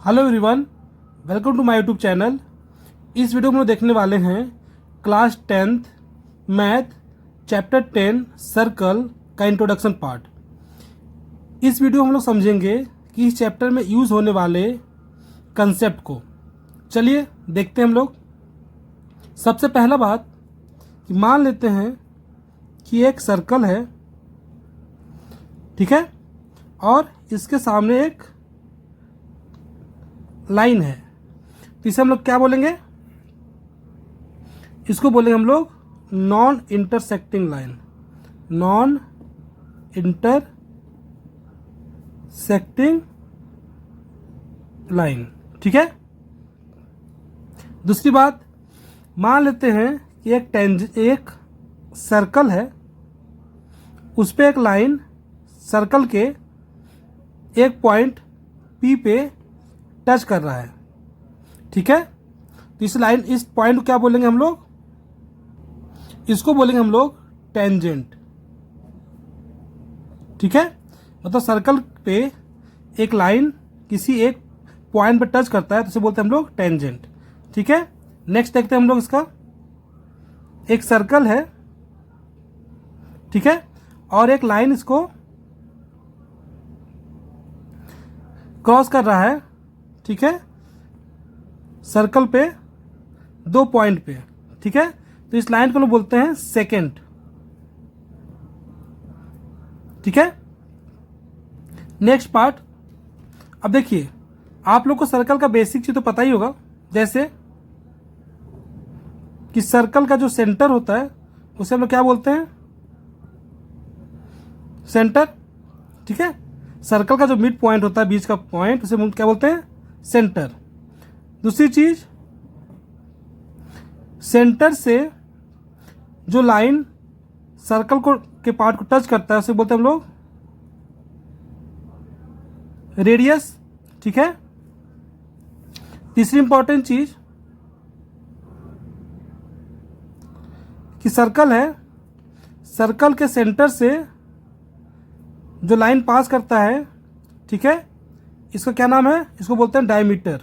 Hello everyone, welcome to my YouTube channel. इस video में हम देखने वाले हैं class 10th math chapter 10 circle का इंट्रोडक्शन पार्ट। इस वीडियो में हम लोग समझेंगे कि इस चैप्टर में यूज़ होने वाले कंसेप्ट को। चलिए देखते हैं हम लोग। सबसे पहला बात कि मान लेते हैं कि एक सर्कल है, ठीक है, और इसके सामने एक लाइन है। तो इसे हम लोग क्या बोलेंगे? इसको बोलेंगे हम लोग non intersecting line. Non intersecting line, ठीक है। दूसरी बात, मान लेते हैं कि एक सर्कल है, उस पे एक लाइन सर्कल के एक पॉइंट P पे टच कर रहा है, ठीक है। तो इस पॉइंट को क्या बोलेंगे हम लोग? इसको बोलेंगे हम लोग टेंजेंट, ठीक है। मतलब सर्कल पे एक लाइन किसी एक पॉइंट पे टच करता है तो इसे बोलते हैं हम लोग टेंजेंट, ठीक है। नेक्स्ट देखते हैं हम लोग इसका। एक सर्कल है, ठीक है, और एक लाइन इसको क्रॉस कर रहा है, ठीक है, सर्कल पे दो पॉइंट पे, ठीक है। तो इस लाइन को लोग बोलते हैं सेकेंड, ठीक है। नेक्स्ट पार्ट, अब देखिए आप लोग को सर्कल का बेसिक चीज तो पता ही होगा, जैसे कि सर्कल का जो सेंटर होता है उसे हम लोग क्या बोलते हैं? सेंटर, ठीक है। सर्कल का जो मिड पॉइंट होता है, बीच का पॉइंट, उसे क्या बोलते हैं? सेंटर। दूसरी चीज, सेंटर से जो लाइन सर्कल को के पार्ट को टच करता है उसे बोलते हैं हम लोग रेडियस, ठीक है। तीसरी इंपॉर्टेंट चीज कि सर्कल है, सर्कल के सेंटर से जो लाइन पास करता है, ठीक है, इसका क्या नाम है? इसको बोलते हैं डायमीटर,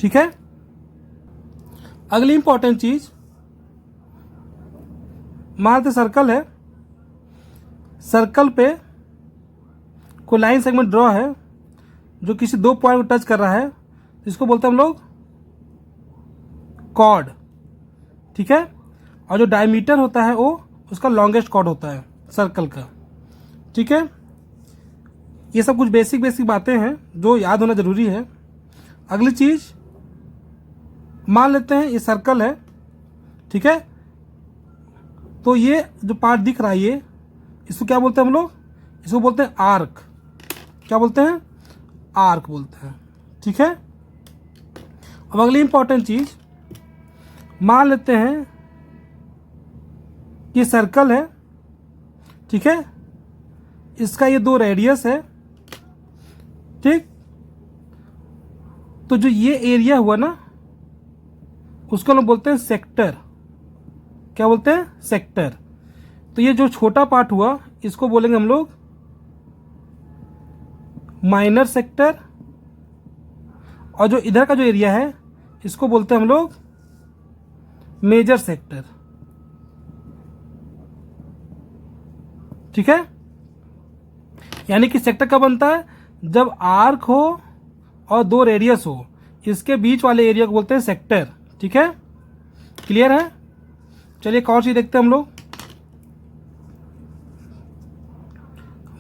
ठीक है। अगली इंपॉर्टेंट चीज, मान सर्कल है, सर्कल पे कोई लाइन सेगमेंट ड्रॉ है जो किसी दो पॉइंट को टच कर रहा है, इसको बोलते हैं हम लोग कॉर्ड, ठीक है। और जो डायमीटर होता है वो उसका लॉन्गेस्ट कॉर्ड होता है सर्कल का, ठीक है। ये सब कुछ बेसिक बातें हैं जो याद होना जरूरी है। अगली चीज, मान लेते हैं ये सर्कल है, ठीक है, तो ये जो पार्ट दिख रहा है ये, इसको क्या बोलते हैं हम लोग? इसको बोलते हैं आर्क। क्या बोलते हैं? आर्क बोलते हैं, ठीक है। अब अगली इंपॉर्टेंट चीज, मान लेते हैं ये सर्कल है, ठीक है, इसका ये दो रेडियस है, ठीक। तो जो ये एरिया हुआ ना, उसको हम बोलते हैं सेक्टर। क्या बोलते हैं? सेक्टर। तो ये जो छोटा पार्ट हुआ इसको बोलेंगे हम लोग माइनर सेक्टर, और जो इधर का जो एरिया है इसको बोलते हैं हम लोग मेजर सेक्टर, ठीक है। यानी कि सेक्टर कब बनता है? जब आर्क हो और दो रेडियस हो, इसके बीच वाले एरिया को बोलते हैं सेक्टर, ठीक है। क्लियर है? चलिए एक और चीज देखते हैं हम लोग।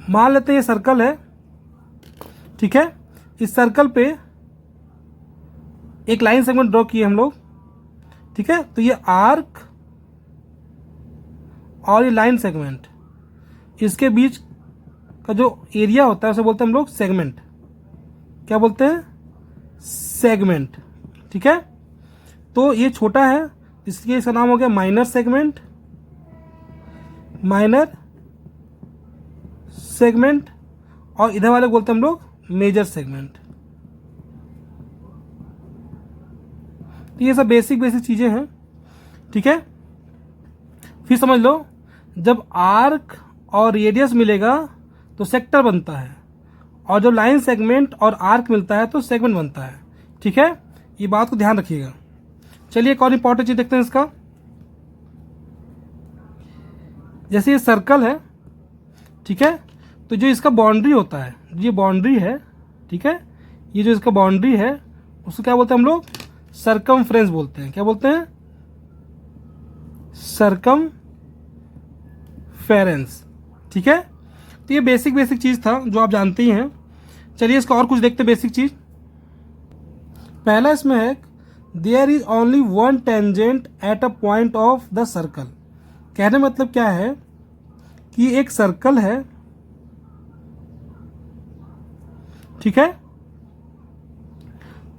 मान लेते हैं ये सर्कल है, ठीक है, इस सर्कल पे एक लाइन सेगमेंट ड्रॉ किए हम लोग, ठीक है। तो ये आर्क और ये लाइन सेगमेंट, इसके बीच का जो एरिया होता है उसे बोलते हैं हम लोग सेगमेंट। क्या बोलते हैं? सेगमेंट, ठीक है। तो ये छोटा है इसलिए इसका नाम हो गया माइनर सेगमेंट। माइनर सेगमेंट, और इधर वाले बोलते हैं हम लोग मेजर सेगमेंट। तो ये सब बेसिक चीजें हैं, ठीक है। फिर समझ लो, जब आर्क और रेडियस मिलेगा तो सेक्टर बनता है, और जब लाइन सेगमेंट और आर्क मिलता है तो सेगमेंट बनता है। ठीक है, ये बात को ध्यान रखिएगा। चलिए एक और इंपॉर्टेंट चीज देखते हैं इसका। जैसे ये सर्कल है, ठीक है, तो जो इसका बाउंड्री होता है, ये बाउंड्री है, ठीक है, ये जो इसका बाउंड्री है उसको क्या बोलते हैं हम लोग? सरकमफ्रेंस बोलते हैं। क्या बोलते हैं? सरकमफेरेंस। ठीक है, तो ये बेसिक चीज था जो आप जानते ही हैं। चलिए इसका और कुछ देखते हैं बेसिक चीज। पहला इसमें है there is only one tangent at a point of the circle. कहने मतलब क्या है कि एक सर्कल है, ठीक है,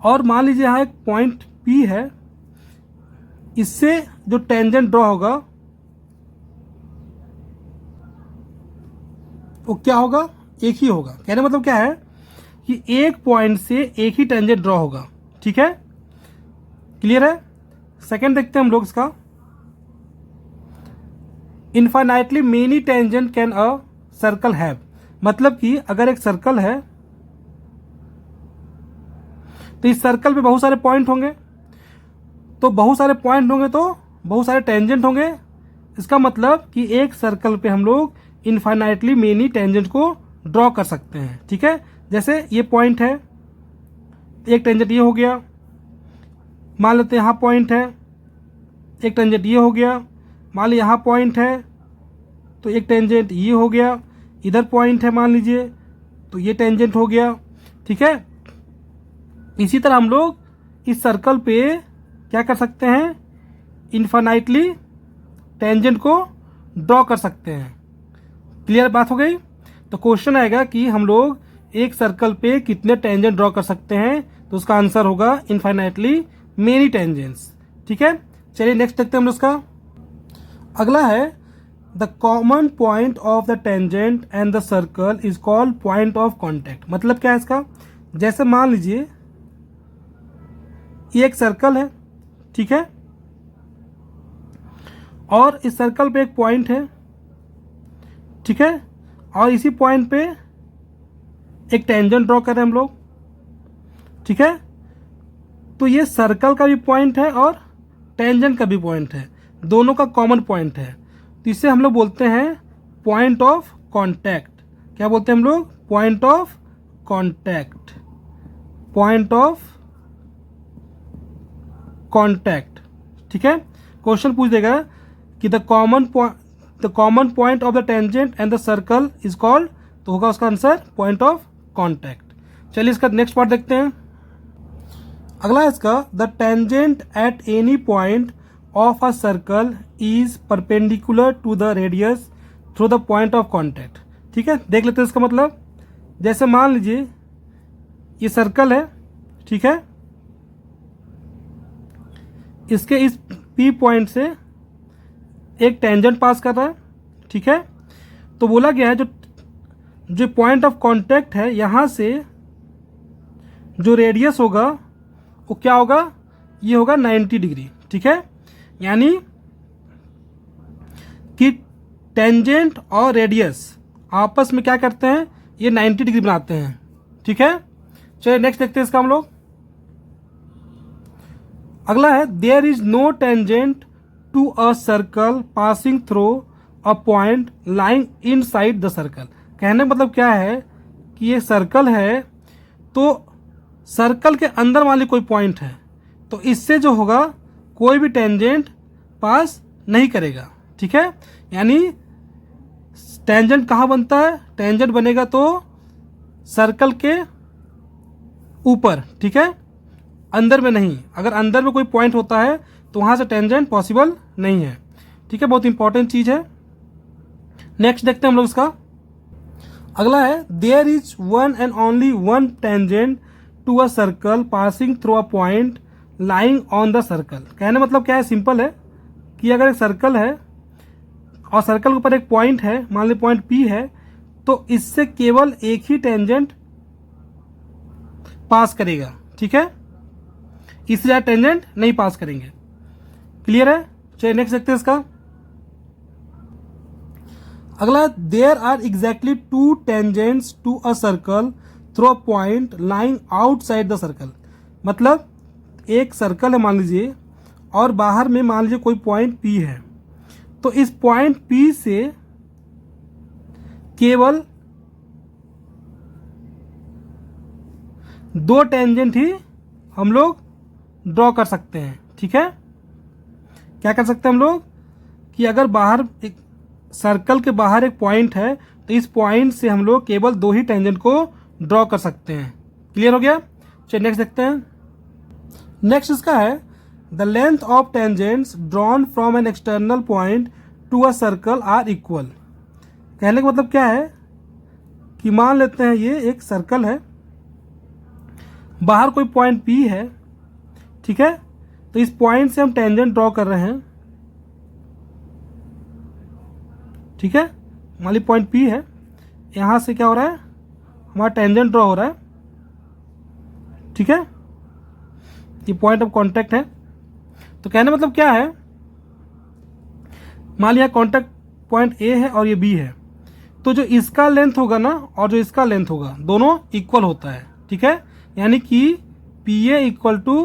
और मान लीजिए यहां एक पॉइंट P है, इससे जो टेंजेंट ड्रॉ होगा वो क्या होगा? एक ही होगा। कहने मतलब क्या है कि एक पॉइंट से एक ही टेंजेंट ड्रॉ होगा। ठीक है, क्लियर है? सेकंड देखते हैं हम लोग इसका। Infinitely many tangent can a circle have. मतलब कि अगर एक सर्कल है तो इस सर्कल पे बहुत सारे पॉइंट होंगे, तो बहुत सारे पॉइंट होंगे तो बहुत सारे टेंजेंट होंगे। इसका मतलब कि एक सर्कल पे हम लोग इनफाइनाइटली मेनी टेंजेंट को ड्रॉ कर सकते हैं। ठीक है, जैसे ये पॉइंट है, एक टेंजेंट ये हो गया, मान लेते हैं यहाँ पॉइंट है, एक टेंजेंट ये हो गया, मान लीजिए यहाँ पॉइंट है तो एक टेंजेंट ये हो गया, इधर पॉइंट है मान लीजिए तो ये टेंजेंट हो गया। ठीक है, इसी तरह हम लोग इस सर्कल पे क्या कर सकते हैं? इनफाइनाइटली टेंजेंट को ड्रॉ कर सकते हैं। क्लियर बात हो गई? तो क्वेश्चन आएगा कि हम लोग एक सर्कल पे कितने टेंजेंट ड्रॉ कर सकते हैं, तो उसका आंसर होगा इनफाइनाइटली मेनी टेंजेंट्स। ठीक है, चलिए नेक्स्ट देखते हैं हम लोग इसका। अगला है the common point of the tangent and the circle is called point of contact. मतलब क्या है इसका? जैसे मान लीजिए ये एक सर्कल है, ठीक है, और इस सर्कल पे एक पॉइंट है, ठीक है, और इसी पॉइंट पे एक टेंजेंट ड्रॉ कर रहे हैं हम लोग। ठीक है, तो ये सर्कल का भी पॉइंट है और टेंजेंट का भी पॉइंट है, दोनों का कॉमन पॉइंट है, तो इसे हम लोग बोलते हैं पॉइंट ऑफ कॉन्टैक्ट। क्या बोलते हैं हम लोग? Point of contact. Point of contact. ठीक है, क्वेश्चन पूछ देगा कि the common point of the tangent and the circle is called, तो होगा उसका आंसर पॉइंट ऑफ कॉन्टैक्ट। चलिए इसका नेक्स्ट पार्ट देखते हैं। अगला इसका the tangent at any point of a circle is perpendicular to the radius through the point of contact. ठीक है, देख लेते हैं इसका मतलब। जैसे मान लीजिए ये सर्कल है, ठीक है, इसके इस P पॉइंट से एक टेंजेंट पास कर रहा है। ठीक है, तो बोला गया है जो पॉइंट ऑफ कांटेक्ट है, यहां से जो रेडियस होगा वो क्या होगा? ये होगा 90 डिग्री। ठीक है, यानी कि टेंजेंट और रेडियस आपस में क्या करते हैं? ये 90 डिग्री बनाते हैं। ठीक है, चलिए नेक्स्ट देखते हैं इसका हम लोग। अगला है there is no tangent to a circle passing through a point lying inside the circle. कहने मतलब क्या है कि ये सर्कल है, तो सर्कल के अंदर वाली कोई पॉइंट है, तो इससे जो होगा कोई भी टेंजेंट पास नहीं करेगा। ठीक है, यानी टेंजेंट कहाँ बनता है? टेंजेंट बनेगा तो सर्कल के ऊपर, ठीक है, अंदर में नहीं। अगर अंदर में कोई पॉइंट होता है तो वहां से टेंजेंट पॉसिबल नहीं है। ठीक है, बहुत इंपॉर्टेंट चीज है। नेक्स्ट देखते हैं हम लोग इसका। अगला है there is one and only one tangent to a circle passing through a point lying on the circle. कहने मतलब क्या है? सिंपल है कि अगर एक सर्कल है और सर्कल के ऊपर एक पॉइंट है, मान ली पॉइंट P है, तो इससे केवल एक ही टेंजेंट पास करेगा। ठीक है, इससे ज्यादा टेंजेंट नहीं पास करेंगे। क्लियर है? चलिए नेक्स्ट देखते हैं इसका। अगला there are exactly two tangents to a circle through a point lying outside the circle. मतलब एक सर्कल है मान लीजिए, और बाहर में मान लीजिए कोई पॉइंट P है, तो इस पॉइंट P से केवल 2 टेंजेंट ही हम लोग ड्रॉ कर सकते हैं। ठीक है, क्या कर सकते हैं हम लोग कि अगर बाहर एक सर्कल के बाहर एक पॉइंट है तो इस पॉइंट से हम लोग केवल 2 ही टेंजेंट को ड्रॉ कर सकते हैं। क्लियर हो गया? चलिए नेक्स्ट देखते हैं। नेक्स्ट इसका है the length of tangents drawn from an external point to a circle are equal. कहने का मतलब क्या है कि मान लेते हैं ये एक सर्कल है, बाहर कोई पॉइंट P है, ठीक है, तो इस पॉइंट से हम टेंजेंट ड्रॉ कर रहे हैं। ठीक है, मान लीजिए पॉइंट P है, यहां से क्या हो रहा है, हमारा टेंजेंट ड्रॉ हो रहा है। ठीक है, ये पॉइंट ऑफ कांटेक्ट है। तो कहने मतलब क्या है, मान लिया कांटेक्ट पॉइंट A है और ये B है, तो जो इसका लेंथ होगा ना और जो इसका लेंथ होगा दोनों इक्वल होता है। ठीक है, यानी कि PA इक्वल टू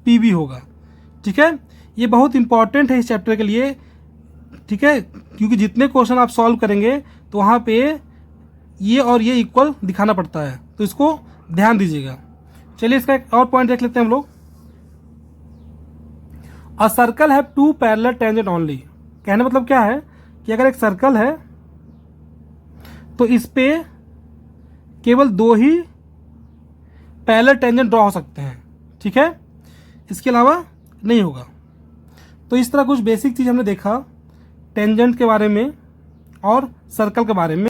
PB होगा। ठीक है, ये बहुत इंपॉर्टेंट है इस चैप्टर के लिए। ठीक है, क्योंकि जितने क्वेश्चन आप सॉल्व करेंगे तो वहाँ पे ये और ये इक्वल दिखाना पड़ता है, तो इसको ध्यान दीजिएगा। चलिए इसका एक और पॉइंट देख लेते हैं हम लोग। A circle have 2 parallel tangent only. कहने मतलब क्या है कि अगर एक सर्कल है तो इस पे केवल 2 ही पैरेलल टेंजेंट ड्रॉ हो सकते हैं। ठीक है, इसके अलावा नहीं होगा। तो इस तरह कुछ बेसिक चीज हमने देखा टेंजेंट के बारे में और सर्कल के बारे में।